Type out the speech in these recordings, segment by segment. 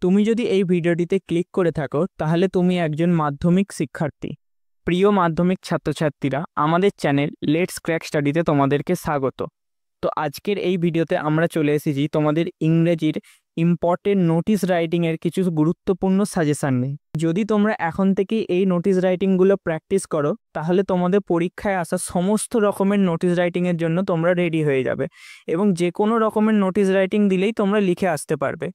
তুমি যদি এই ভিডিওটিতে ক্লিক করে থাকো তাহলে তুমি একজন মাধ্যমিক শিক্ষার্থী। প্রিয় মাধ্যমিক ছাত্রছাত্রীরা, আমাদের চ্যানেল লেটস ক্র্যাক স্টাডিতে তোমাদেরকে স্বাগত। তো আজকের এই ভিডিওতে আমরা চলে এসেছি তোমাদের ইংরেজির ইম্পর্টেন্ট নোটিশ রাইটিংয়ের কিছু গুরুত্বপূর্ণ সাজেশান নিয়ে। যদি তোমরা এখন থেকেই এই নোটিশ রাইটিংগুলো প্র্যাকটিস করো তাহলে তোমাদের পরীক্ষায় আসা সমস্ত রকমের নোটিশ রাইটিংয়ের জন্য তোমরা রেডি হয়ে যাবে এবং যে কোনো রকমের নোটিশ রাইটিং দিলেই তোমরা লিখে আসতে পারবে।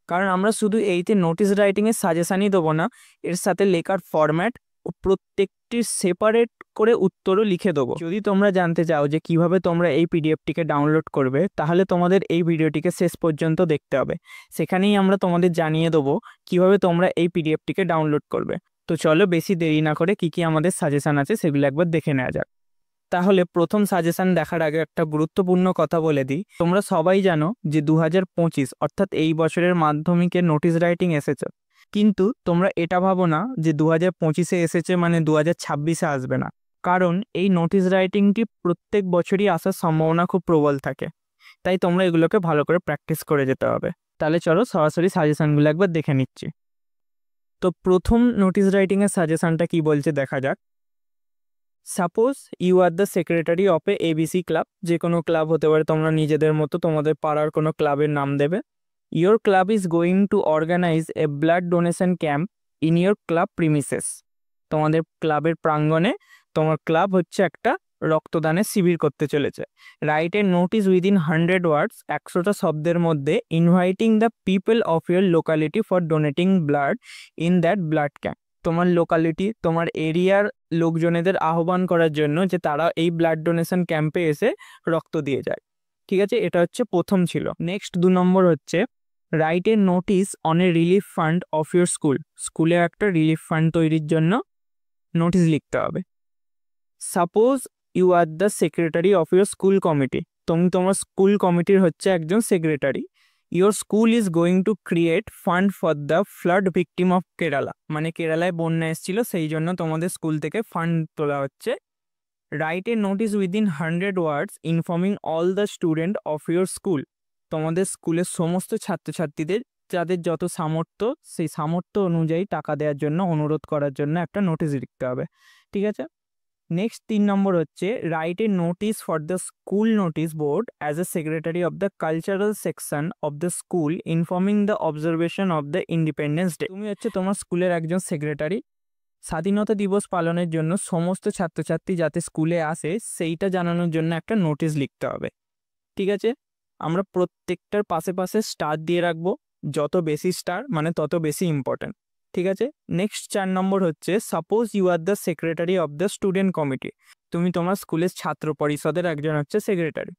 কারণ আমরা শুধু এইতে নোটিশ রাইটিংয়ের সাজেশানই দেবো না, এর সাথে লেখার ফরম্যাট ও প্রত্যেকটির সেপারেট করে উত্তরও লিখে দেবো। যদি তোমরা জানতে চাও যে কিভাবে তোমরা এই পিডিএফটিকে ডাউনলোড করবে তাহলে তোমাদের এই ভিডিওটিকে শেষ পর্যন্ত দেখতে হবে। সেখানেই আমরা তোমাদের জানিয়ে দেবো কিভাবে তোমরা এই পিডিএফটিকে ডাউনলোড করবে। তো চলো বেশি দেরি না করে কি আমাদের সাজেশান আছে সেগুলো একবার দেখে নেওয়া যাক। তাহলে প্রথম সাজেশন দেখার আগে একটা গুরুত্বপূর্ণ কথা বলে দিই। তোমরা সবাই জানো যে 2025 অর্থাৎ এই বছরের মাধ্যমিকের নোটিশ রাইটিং এসেছে, কিন্তু তোমরা এটা ভাবো না যে 2025-এ এসেছে মানে 2026-এ আসবে না। কারণ এই নোটিশ রাইটিংটি প্রত্যেক বছরই আসার সম্ভাবনা খুব প্রবল থাকে, তাই তোমরা এগুলোকে ভালো করে প্র্যাকটিস করে যেতে হবে। তাহলে চলো সরাসরি সাজেশনগুলো একবার দেখে নিচ্ছি। তো প্রথম নোটিশ রাইটিংয়ের সাজেশনটা কি বলছে দেখা যাক। Suppose you are the secretary of a ABC club. যে কোনো ক্লাব হতে পারে, তোমরা নিজেদের মতো তোমাদের পাড়ার কোনো ক্লাবের নাম দেবে। Your club is going to organize a blood donation camp in your club premises. তোমাদের ক্লাবের প্রাঙ্গণে তোমার ক্লাব হচ্ছে একটা রক্তদানের শিবির করতে চলেছে। রাইট এ নোটিস উইদিন 100 ওয়ার্ডস, 100টা শব্দের মধ্যে, inviting the people of your locality for donating blood in that blood camp. তোমার লোকালিটি, তোমার এরিয়ার লোকজনেদের আহ্বান করার জন্য যে তারা এই ব্লাড ডোনেশন ক্যাম্পে এসে রক্ত দিয়ে যায়। ঠিক আছে, এটা হচ্ছে প্রথম ছিল। নেক্সট 2 নম্বর হচ্ছে write a notice on a relief fund of your school. স্কুলে একটা রিলিফ ফান্ড তৈরির জন্য নোটিস লিখতে হবে। Suppose you are the secretary of your school committee. তুমি তোমার স্কুল কমিটির হচ্ছে একজন secretary. Your school is going to create fund for the flood victim of Kerala. মানে কেরালায় বন্যা এসেছিল, সেই জন্য তোমাদের স্কুল থেকে ফান্ড তোলা হচ্ছে। Write a notice within 100 words informing all the student of your school. তোমাদের স্কুলের সমস্ত ছাত্রছাত্রীদের যাদের যত সামর্থ্য সেই সামর্থ্য অনুযায়ী টাকা দেওয়ার জন্য অনুরোধ করার জন্য একটা নোটিস লিখতে হবে। ঠিক আছে। নেক্সট 3 নম্বর হচ্ছে write a notice for the school notice board as a secretary of the cultural section of the school informing the observation of the independence day. তুমি হচ্ছে তোমার স্কুলের একজন সেক্রেটারি। স্বাধীনতা দিবস পালনের জন্য সমস্ত ছাত্রছাত্রী যাতে স্কুলে আসে সেইটা জানানোর জন্য একটা নোটিশ লিখতে হবে। ঠিক আছে, আমরা প্রত্যেকটার পাশে পাশে স্টার দিয়ে রাখবো। যত বেশি স্টার মানে তত বেশি ইম্পর্টেন্ট। ঠিক আছে। নেক্সট 4 নম্বর হচ্ছে suppose you are the secretary of the student committee. তুমি তোমার স্কুলের ছাত্র পরিষদের একজন হচ্ছে secretary.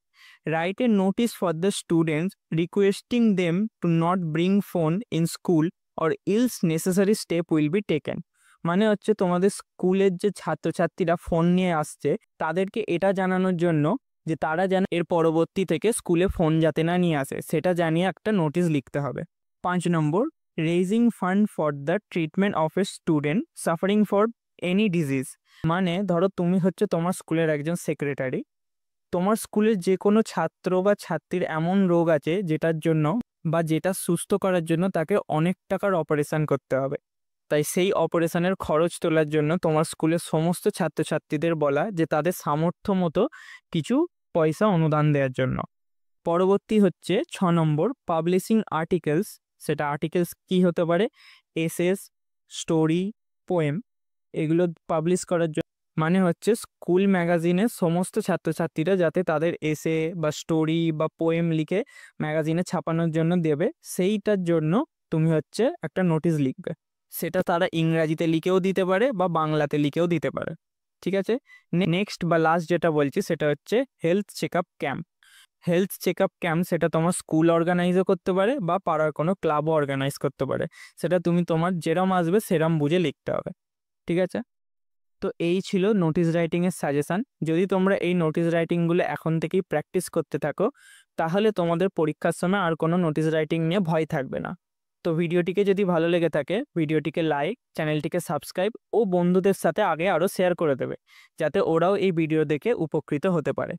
Write a notice for the students requesting them to not bring phone in school or else necessary step will be taken. মানে হচ্ছে তোমাদের স্কুলের যে ছাত্রছাত্রীরা ফোন নিয়ে আসছে তাদেরকে এটা জানানোর জন্য যে তারা যেন এর পরবর্তী থেকে স্কুলে ফোন যাতে না নিয়ে আসে সেটা জানিয়ে একটা নোটিশ লিখতে হবে। 5 number raising fund for the treatment of a student suffering for any disease. মানে ধরো তুমি হচ্ছে তোমার স্কুলের একজন সেক্রেটারি, তোমার স্কুলের যে কোনো ছাত্র বা ছাত্রীর এমন রোগ আছে যেটার জন্য বা যেটা সুস্থ করার জন্য তাকে অনেক টাকার অপারেশন করতে হবে। তাই সেই অপারেশনের খরচ তোলার জন্য তোমার স্কুলের সমস্ত ছাত্রছাত্রীদের বলা যে তাদের সামর্থ্য মতো কিছু পয়সা অনুদান দেওয়ার জন্য। পরবর্তী হচ্ছে 6 নম্বর পাবলিশিং আর্টিকেলস। সেটা আর্টিকেলস কি হতে পারে? এসেস, স্টোরি, পোয়েম, এগুলো পাবলিশ করার জন্য। মানে হচ্ছে স্কুল ম্যাগাজিনে সমস্ত ছাত্রছাত্রীরা যাতে তাদের এসে বা স্টোরি বা পোয়েম লিখে ম্যাগাজিনে ছাপানোর জন্য দেবে, সেইটার জন্য তুমি হচ্ছে একটা নোটিশ লিখবে। সেটা তারা ইংরাজিতে লিখেও দিতে পারে বা বাংলাতে লিখেও দিতে পারে। ঠিক আছে। নেক্সট বা লাস্ট যেটা বলছি সেটা হচ্ছে health check up camp. Health check up camp সেটা তোমার স্কুল অর্গানাইজও করতে পারে বা পাড়ার কোনো ক্লাবও অর্গানাইজ করতে পারে। সেটা তুমি তোমার যেরম আসবে সেরম বুঝে লিখতে হবে। ঠিক আছে। তো এই ছিল নোটিশ রাইটিংয়ের সাজেশান। যদি তোমরা এই নোটিশ রাইটিংগুলো এখন থেকেই প্র্যাকটিস করতে থাকো তাহলে তোমাদের পরীক্ষার সময় আর কোনো নোটিশ রাইটিং নিয়ে ভয় থাকবে না। তো ভিডিওটিকে যদি ভালো লেগে থাকে ভিডিওটিকে লাইক, চ্যানেলটিকে সাবস্ক্রাইব ও বন্ধুদের সাথে আগে আরও শেয়ার করে দেবে যাতে ওরাও এই ভিডিও দেখে উপকৃত হতে পারে।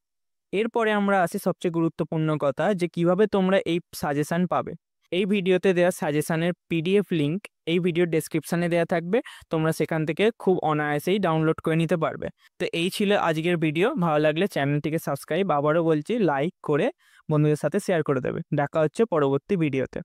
এরপরে আমরা আসি সবচেয়ে গুরুত্বপূর্ণ কথা যে কিভাবে তোমরা এই সাজেশান পাবে। এই ভিডিওতে দেওয়া সাজেশনের পিডিএফ লিঙ্ক এই ভিডিওর ডেসক্রিপশানে দেওয়া থাকবে, তোমরা সেখান থেকে খুব অনায়াসেই ডাউনলোড করে নিতে পারবে। তো এই ছিল আজকের ভিডিও। ভালো লাগলে চ্যানেলটিকে সাবস্ক্রাইব, আবারও বলছি লাইক করে বন্ধুদের সাথে শেয়ার করে দেবে। দেখা হচ্ছে পরবর্তী ভিডিওতে।